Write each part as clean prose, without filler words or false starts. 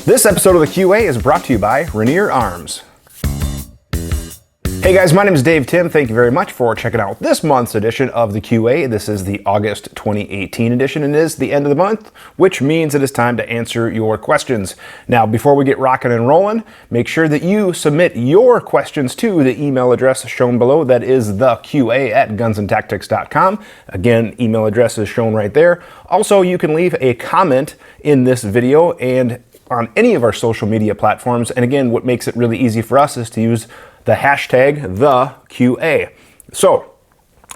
This episode of the QA is brought to you by Rainier Arms. Hey guys, my name is Dave Tim. Thank you very much for checking out this month's edition of the QA. This is the August 2018 edition and it is the end of the month, which means it is time to answer your questions. Now, before we get rocking and rolling, make sure that you submit your questions to the email address shown below. That is theqa@gunsandtactics.com. Again, email address is shown right there. Also, you can leave a comment in this video and on any of our social media platforms. And again, what makes it really easy for us is to use the hashtag #TheQA. So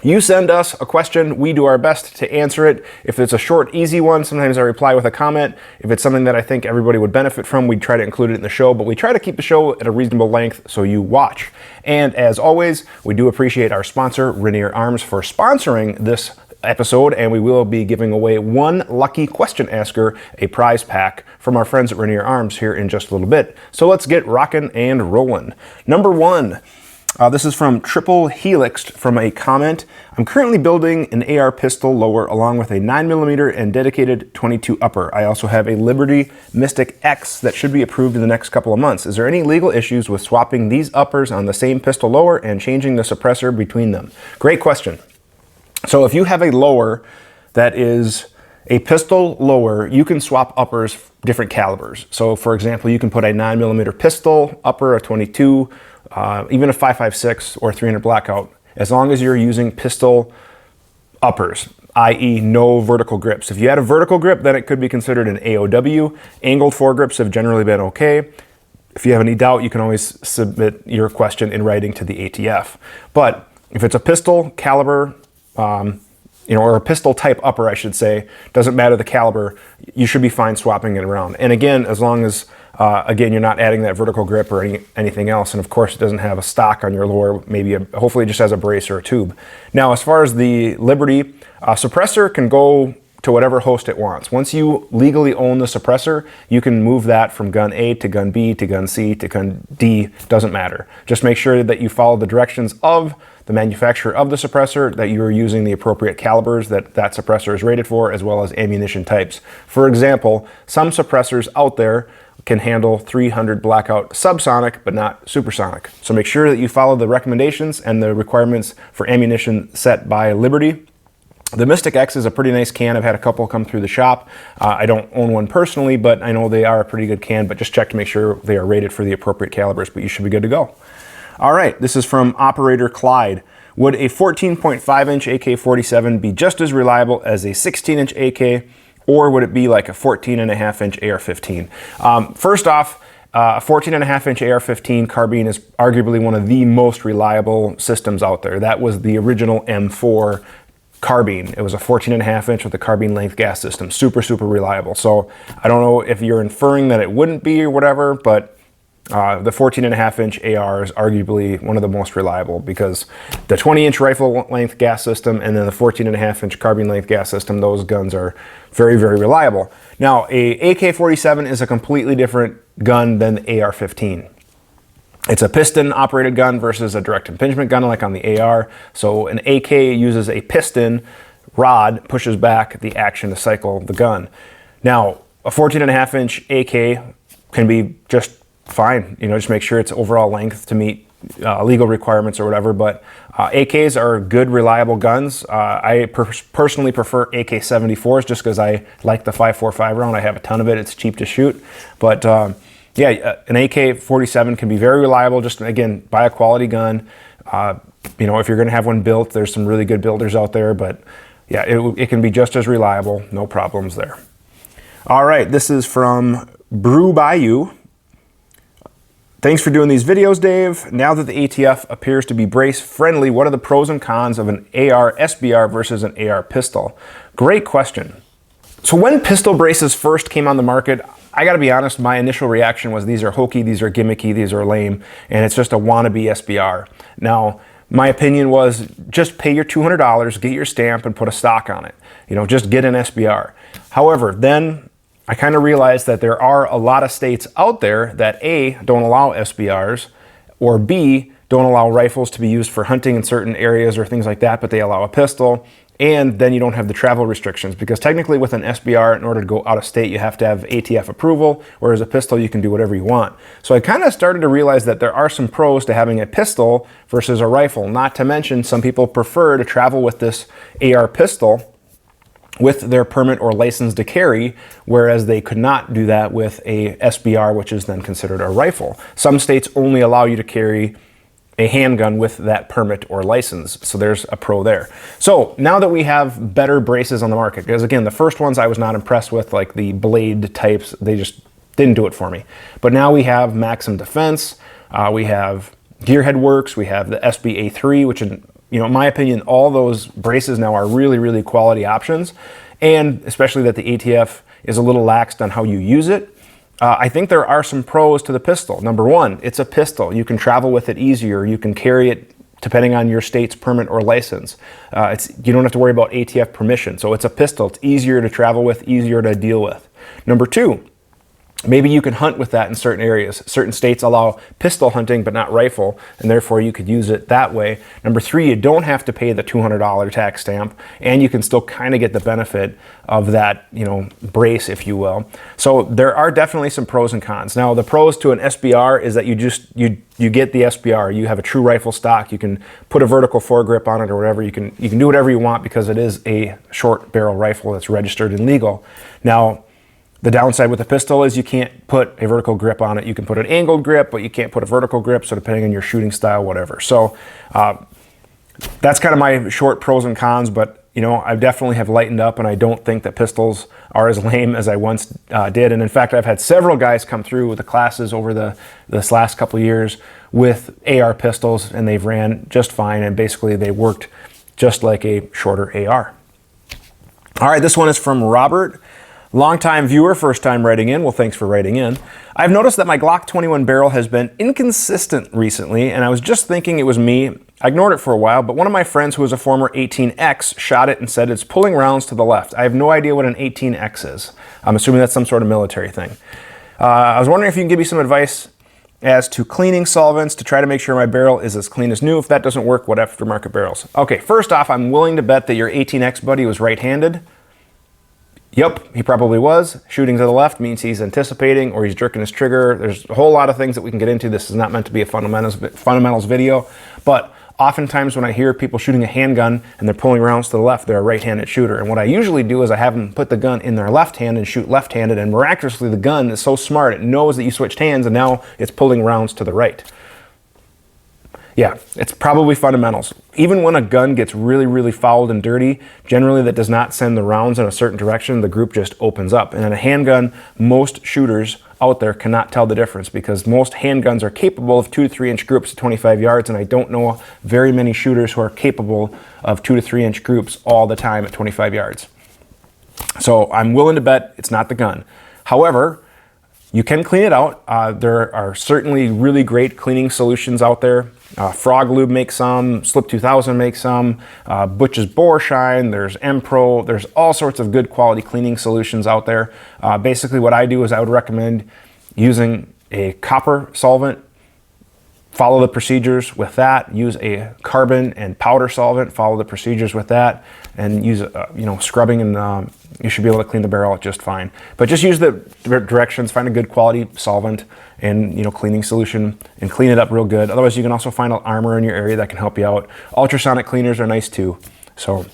you send us a question, we do our best to answer it. If it's a short, easy one, sometimes I reply with a comment. If it's something that I think everybody would benefit from, we try to include it in the show, but we try to keep the show at a reasonable length so you watch. And as always, we do appreciate our sponsor, Rainier Arms, for sponsoring this episode, and we will be giving away one lucky question asker a prize pack from our friends at Rainier Arms here in just a little bit. So let's get rocking and rolling. Number one, this is from Triple Helix from a comment. I'm currently building an AR pistol lower along with a 9mm and dedicated 22 upper. I also have a Liberty Mystic X that should be approved in the next couple of months. Is there any legal issues with swapping these uppers on the same pistol lower and changing the suppressor between them? Great question. So if you have a lower that is a pistol lower, you can swap uppers different calibers. So for example, you can put a 9mm pistol upper, a 22, even a 5.56 or 300 blackout, as long as you're using pistol uppers, i.e. no vertical grips. If you had a vertical grip, then it could be considered an AOW. Angled foregrips have generally been okay. If you have any doubt, you can always submit your question in writing to the ATF. But if it's a pistol caliber, or a pistol type upper, I should say, doesn't matter the caliber, you should be fine swapping it around. And again, as long as, again, you're not adding that vertical grip or anything else, and of course it doesn't have a stock on your lower, maybe hopefully it just has a brace or a tube. Now, as far as the Liberty, suppressor can go to whatever host it wants. Once you legally own the suppressor, you can move that from gun A to gun B to gun C to gun D, doesn't matter. Just make sure that you follow the directions of the manufacturer of the suppressor, that you are using the appropriate calibers that that suppressor is rated for, as well as ammunition types. For example, some suppressors out there can handle 300 blackout subsonic, but not supersonic. So make sure that you follow the recommendations and the requirements for ammunition set by Liberty. The Mystic X is a pretty nice can. I've had a couple come through the shop. I don't own one personally, but I know they are a pretty good can, but just check to make sure they are rated for the appropriate calibers, but you should be good to go. All right, this is from Operator Clyde. Would a 14.5-inch AK-47 be just as reliable as a 16-inch AK, or would it be like a 14.5-inch AR-15? First off, a 14.5-inch AR-15 carbine is arguably one of the most reliable systems out there. That was the original M4 carbine. It was a 14.5-inch with a carbine length gas system. Super, super reliable. So I don't know if you're inferring that it wouldn't be or whatever, but the 14.5-inch AR is arguably one of the most reliable because the 20-inch rifle length gas system and then the 14.5-inch carbine length gas system, those guns are very, very reliable. Now, a AK-47 is a completely different gun than the AR-15. It's a piston operated gun versus a direct impingement gun like on the AR. So an AK uses a piston rod, pushes back the action to cycle the gun. Now, a 14.5-inch AK can be just fine, just make sure it's overall length to meet legal requirements or whatever, but AKs are good, reliable guns. I personally prefer AK-74s just because I like the 5.45 round. I have a ton of it. It's cheap to shoot, but yeah, an AK-47 can be very reliable. Just again, buy a quality gun. If you're going to have one built, there's some really good builders out there, but yeah, it can be just as reliable. No problems there. All right, this is from Brew Bayou. Thanks for doing these videos, Dave. Now that the ATF appears to be brace friendly, what are the pros and cons of an AR SBR versus an AR pistol? Great question. So when pistol braces first came on the market, I gotta be honest, my initial reaction was these are hokey, these are gimmicky, these are lame, and it's just a wannabe SBR. Now, my opinion was just pay your $200, get your stamp, and put a stock on it. Just get an SBR. However, then I kind of realized that there are a lot of states out there that A, don't allow SBRs, or B, don't allow rifles to be used for hunting in certain areas or things like that, but they allow a pistol. and then you don't have the travel restrictions, because technically with an SBR, in order to go out of state, you have to have ATF approval, whereas a pistol, you can do whatever you want. So I kind of started to realize that there are some pros to having a pistol versus a rifle, not to mention some people prefer to travel with this AR pistol with their permit or license to carry, whereas they could not do that with a SBR, which is then considered a rifle. Some states only allow you to carry a handgun with that permit or license. So there's a pro there. So now that we have better braces on the market, because again, the first ones I was not impressed with, like the blade types, they just didn't do it for me. But now we have Maxim Defense, we have Gearhead Works, we have the SBA3, which in my opinion, all those braces now are really, really quality options. And especially that the ATF is a little laxed on how you use it. I think there are some pros to the pistol. Number one, it's a pistol. You can travel with it easier. You can carry it depending on your state's permit or license. You don't have to worry about ATF permission. So it's a pistol. It's easier to travel with, easier to deal with. Number two, maybe you can hunt with that in certain areas. Certain states allow pistol hunting, but not rifle, and therefore you could use it that way. Number three, you don't have to pay the $200 tax stamp, and you can still kind of get the benefit of that, brace, if you will. So there are definitely some pros and cons. Now, the pros to an SBR is that you get the SBR. You have a true rifle stock. You can put a vertical foregrip on it or whatever. You can do whatever you want because it is a short barrel rifle that's registered and legal. Now, the downside with a pistol is you can't put a vertical grip on it. You can put an angled grip, but you can't put a vertical grip, so depending on your shooting style, whatever. So that's kind of my short pros and cons, but I definitely have lightened up, and I don't think that pistols are as lame as I once did. And in fact, I've had several guys come through with the classes over this last couple of years with AR pistols, and they've ran just fine, and basically they worked just like a shorter AR. All right, this one is from Robert. Longtime viewer, first time writing in. Well, thanks for writing in. I've noticed that my Glock 21 barrel has been inconsistent recently, and I was just thinking it was me. I ignored it for a while, but one of my friends who is a former 18X shot it and said it's pulling rounds to the left. I have no idea what an 18X is. I'm assuming that's some sort of military thing. I was wondering if you can give me some advice as to cleaning solvents to try to make sure my barrel is as clean as new. If that doesn't work, what aftermarket barrels? Okay, first off, I'm willing to bet that your 18X buddy was right-handed. Yep, he probably was. Shooting to the left means he's anticipating or he's jerking his trigger. There's a whole lot of things that we can get into. This is not meant to be a fundamentals video, but oftentimes when I hear people shooting a handgun and they're pulling rounds to the left, they're a right-handed shooter. And what I usually do is I have them put the gun in their left hand and shoot left-handed, and miraculously the gun is so smart, it knows that you switched hands and now it's pulling rounds to the right. Yeah, it's probably fundamentals. Even when a gun gets really, really fouled and dirty, generally that does not send the rounds in a certain direction. The group just opens up. And in a handgun, most shooters out there cannot tell the difference because most handguns are capable of 2 to 3 inch groups at 25 yards, and I don't know very many shooters who are capable of 2 to 3 inch groups all the time at 25 yards. So I'm willing to bet it's not the gun. However, you can clean it out. There are certainly really great cleaning solutions out there. Frog Lube makes some, Slip 2000 makes some, Butch's Bore Shine, there's M-Pro, there's all sorts of good quality cleaning solutions out there. Basically what I do is I would recommend using a copper solvent, follow the procedures with that, use a carbon and powder solvent, follow the procedures with that, and use scrubbing, and you should be able to clean the barrel out just fine. But just use the directions, find a good quality solvent and cleaning solution and clean it up real good. Otherwise, you can also find an armor in your area that can help you out. Ultrasonic cleaners are nice too. So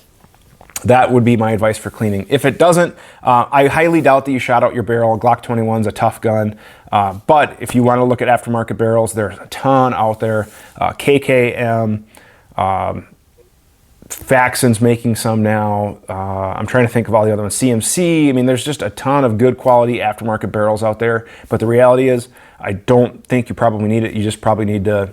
that would be my advice for cleaning. If it doesn't, I highly doubt that you shot out your barrel. Glock 21's a tough gun. But if you want to look at aftermarket barrels, there's a ton out there. KKM, Faxon's making some now. I'm trying to think of all the other ones. CMC. I mean, there's just a ton of good quality aftermarket barrels out there. But the reality is, I don't think you probably need it. You just probably need to,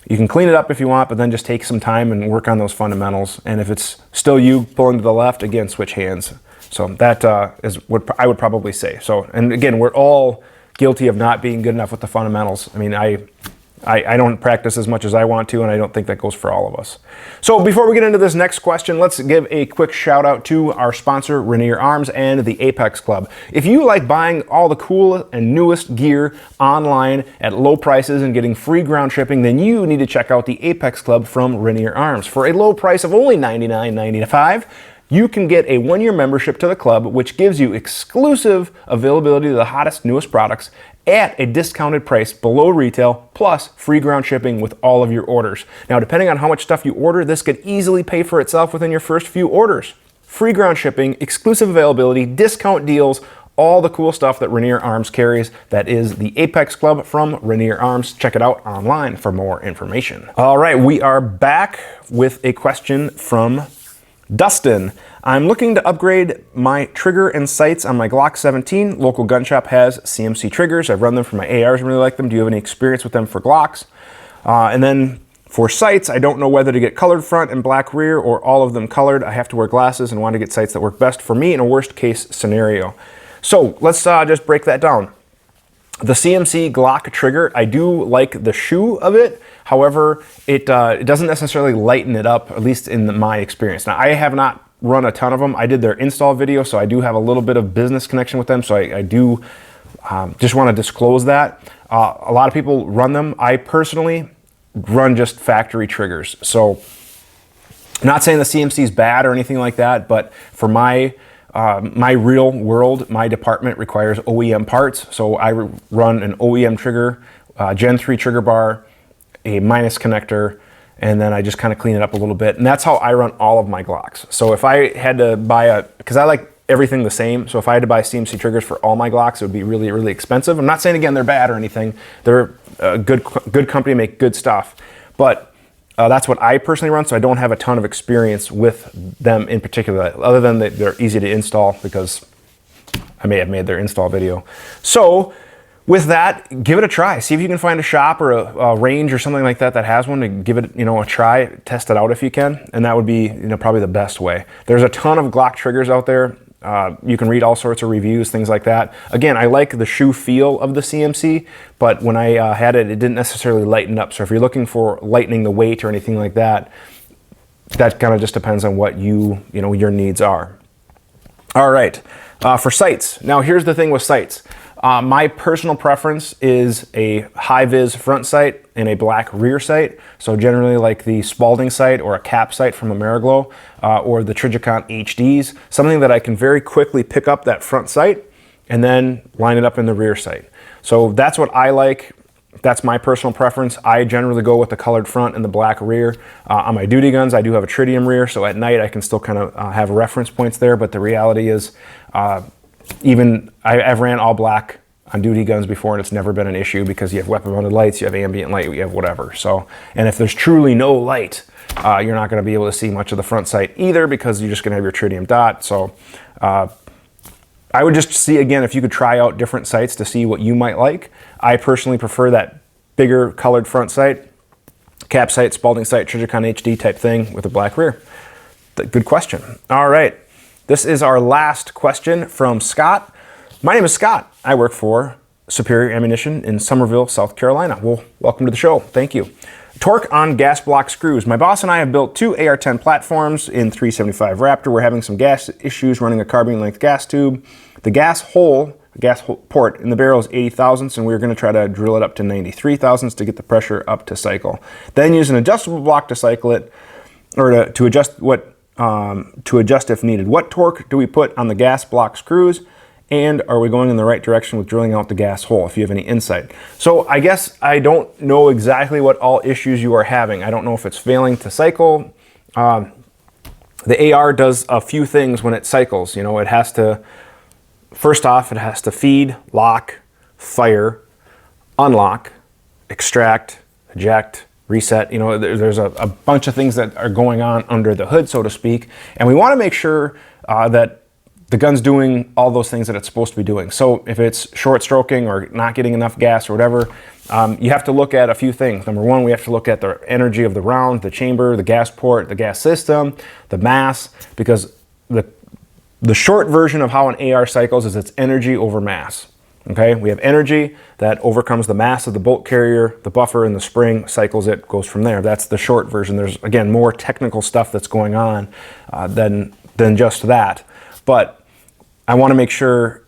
you can clean it up if you want, but then just take some time and work on those fundamentals. And if it's still you pulling to the left, again, switch hands. So that is what I would probably say. So, and again, we're all guilty of not being good enough with the fundamentals. I mean, I don't practice as much as I want to, and I don't think that goes for all of us. So before we get into this next question, let's give a quick shout out to our sponsor, Rainier Arms and the Apex Club. If you like buying all the cool and newest gear online at low prices and getting free ground shipping, then you need to check out the Apex Club from Rainier Arms. For a low price of only $99.95, you can get a 1-year membership to the club, which gives you exclusive availability to the hottest, newest products at a discounted price below retail, plus free ground shipping with all of your orders. Now, depending on how much stuff you order, this could easily pay for itself within your first few orders. Free ground shipping, exclusive availability, discount deals, all the cool stuff that Rainier Arms carries. That is the Apex Club from Rainier Arms. Check it out online for more information. All right, we are back with a question from Dustin. I'm looking to upgrade my trigger and sights on my Glock 17. Local gun shop has CMC triggers. I've run them for my ARs and really like them. Do you have any experience with them for Glocks? And then for sights, I don't know whether to get colored front and black rear or all of them colored. I have to wear glasses and want to get sights that work best for me in a worst case scenario. So let's just break that down. The CMC Glock trigger, I do like the shoe of it. However, it doesn't necessarily lighten it up, at least in my experience. Now, I have not run a ton of them. I did their install video, so I do have a little bit of business connection with them. So I do just want to disclose that. A lot of people run them. I personally run just factory triggers. So I'm not saying the CMC is bad or anything like that, but for my real world, my department requires OEM parts. So I run an OEM trigger, Gen 3 trigger bar, a minus connector, and then I just kind of clean it up a little bit. And that's how I run all of my Glocks. So if I had to buy because I like everything the same. So if I had to buy CMC triggers for all my Glocks, it would be really, really expensive. I'm not saying, again, they're bad or anything. They're a good company, make good stuff. But that's what I personally run, so I don't have a ton of experience with them in particular, other than they're easy to install because I may have made their install video. So with that, give it a try. See if you can find a shop or a range or something like that that has one, to give it a try, test it out if you can, and that would be probably the best way. There's a ton of Glock triggers out there. You can read all sorts of reviews, things like that. Again, I like the shoe feel of the CMC, but when I had it, it didn't necessarily lighten up. So if you're looking for lightening the weight or anything like that, that kind of just depends on what your needs are. All right, for sights. Now here's the thing with sights. My personal preference is a high-vis front sight and a black rear sight. So generally like the Spalding sight or a cap sight from Ameriglow or the Trijicon HDs, something that I can very quickly pick up that front sight and then line it up in the rear sight. So that's what I like. That's my personal preference. I generally go with the colored front and the black rear. On my duty guns, I do have a tritium rear, so at night I can still kind of have reference points there, but the reality is I've ran all black on duty guns before, and it's never been an issue because you have weapon mounted lights, you have ambient light, you have whatever. So, and if there's truly no light, you're not going to be able to see much of the front sight either because you're just going to have your tritium dot. So I would just see, again, if you could try out different sights to see what you might like. I personally prefer that bigger colored front sight, cap sight, Spalding sight, Trijicon HD type thing with a black rear. Good question. All right. This is our last question from Scott. My name is Scott. I work for Superior Ammunition in Somerville, South Carolina. Well, welcome to the show. Thank you. Torque on gas block screws. My boss and I have built 2 AR-10 platforms in 375 Raptor. We're having some gas issues running a carbine length gas tube. The gas port in the barrel is 80 thousandths, and we're going to try to drill it up to 93 thousandths to get the pressure up to cycle. Then use an adjustable block to cycle it, or to adjust if needed. What torque do we put on the gas block screws? And are we going in the right direction with drilling out the gas hole, if you have any insight? So I guess I don't know exactly what all issues you are having. I don't know if it's failing to cycle. The AR does a few things when it cycles. It has to, first off, it has to feed, lock, fire, unlock, extract, eject, reset. There's a bunch of things that are going on under the hood, so to speak. And we want to make sure that the gun's doing all those things that it's supposed to be doing. So if it's short stroking or not getting enough gas or whatever, you have to look at a few things. Number one, we have to look at the energy of the round, the chamber, the gas port, the gas system, the mass, because the short version of how an AR cycles is it's energy over mass. Okay, we have energy that overcomes the mass of the bolt carrier, the buffer, and the spring, cycles it, goes from there. That's the short version. There's, again, more technical stuff that's going on than just that. But I want to make sure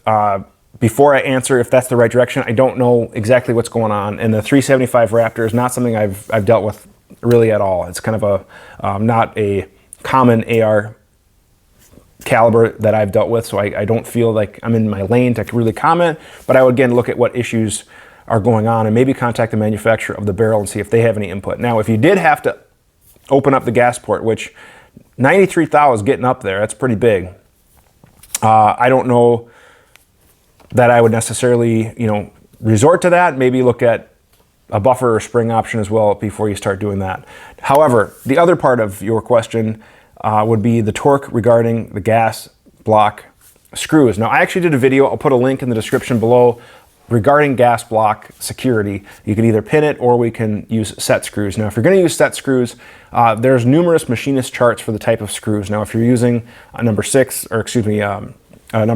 before I answer if that's the right direction. I don't know exactly what's going on, and the 375 Raptor is not something I've dealt with really at all. It's kind of a not a common AR caliber that I've dealt with, so I don't feel like I'm in my lane to really comment, but I would again look at what issues are going on and maybe contact the manufacturer of the barrel and see if they have any input. Now, if you did have to open up the gas port, which 93 thou is getting up there, that's pretty big. I don't know that I would necessarily, resort to that. Maybe look at a buffer or spring option as well before you start doing that. However, the other part of your question would be the torque regarding the gas block screws. Now, I actually did a video, I'll put a link in the description below, regarding gas block security. You can either pin it or we can use set screws. Now, if you're going to use set screws, there's numerous machinist charts for the type of screws. Now, if you're using a number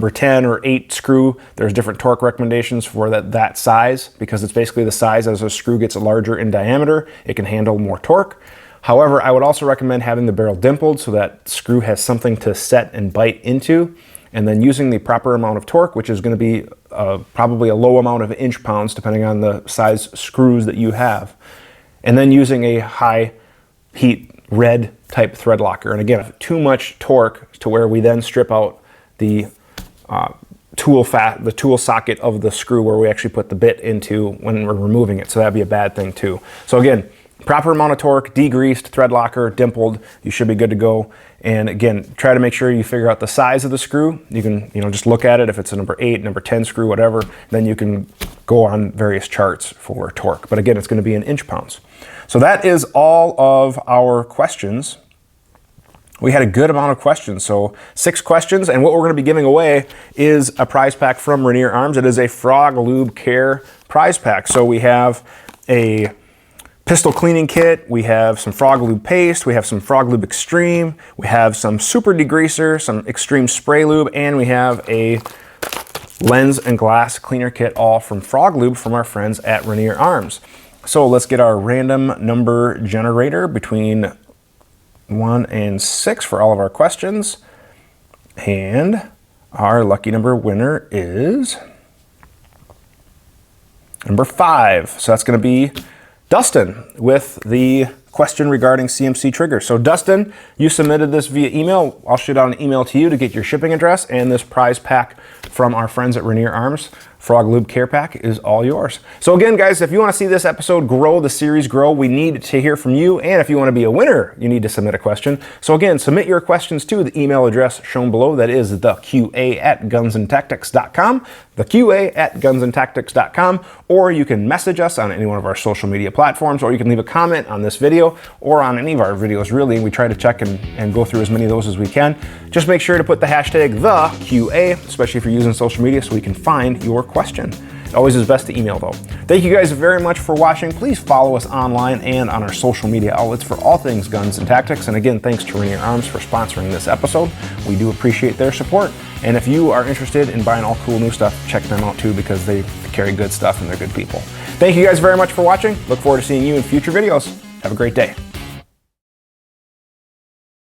10 or 8 screw, there's different torque recommendations for that size, because it's basically the size as a screw gets larger in diameter, it can handle more torque. However, I would also recommend having the barrel dimpled so that screw has something to set and bite into, and then using the proper amount of torque, which is going to be probably a low amount of inch-pounds depending on the size screws that you have. And then using a high heat red type thread locker. And again, if too much torque to where we then strip out the tool socket of the screw where we actually put the bit into when we're removing it. So that'd be a bad thing too. So again, proper amount of torque, degreased, thread locker, dimpled, you should be good to go. And again, try to make sure you figure out the size of the screw. You can, just look at it. If it's a number 8, number 10 screw, whatever, then you can go on various charts for torque. But again, it's going to be in inch-pounds. So that is all of our questions. We had a good amount of questions, so 6 questions, and what we're going to be giving away is a prize pack from Rainier Arms. It is a Frog Lube Care prize pack. So we have a pistol cleaning kit, we have some Frog Lube paste, we have some Frog Lube Extreme, we have some super degreaser, some Extreme spray lube, and we have a lens and glass cleaner kit, all from Frog Lube from our friends at Rainier Arms. So let's get our random number generator between 1 and 6 for all of our questions. And our lucky number winner is number 5. So that's going to be Dustin with the question regarding CMC triggers. So Dustin, you submitted this via email. I'll shoot out an email to you to get your shipping address, and this prize pack from our friends at Rainier Arms, Frog Lube Care Pack, is all yours. So again, guys, if you want to see this episode grow, the series grow, we need to hear from you. And if you want to be a winner, you need to submit a question. So again, submit your questions to the email address shown below. That is theqa@gunsandtactics.com, theqa@gunsandtactics.com, or you can message us on any one of our social media platforms, or you can leave a comment on this video or on any of our videos, really. We try to check and go through as many of those as we can. Just make sure to put the hashtag #TheQA, especially if you're using social media, so we can find your question. It always is best to email though. Thank you guys very much for watching. Please follow us online and on our social media outlets for all things guns and tactics. And again, thanks to Rainier Arms for sponsoring this episode. We do appreciate their support. And if you are interested in buying all cool new stuff, check them out too, because they carry good stuff and they're good people. Thank you guys very much for watching. Look forward to seeing you in future videos. Have a great day.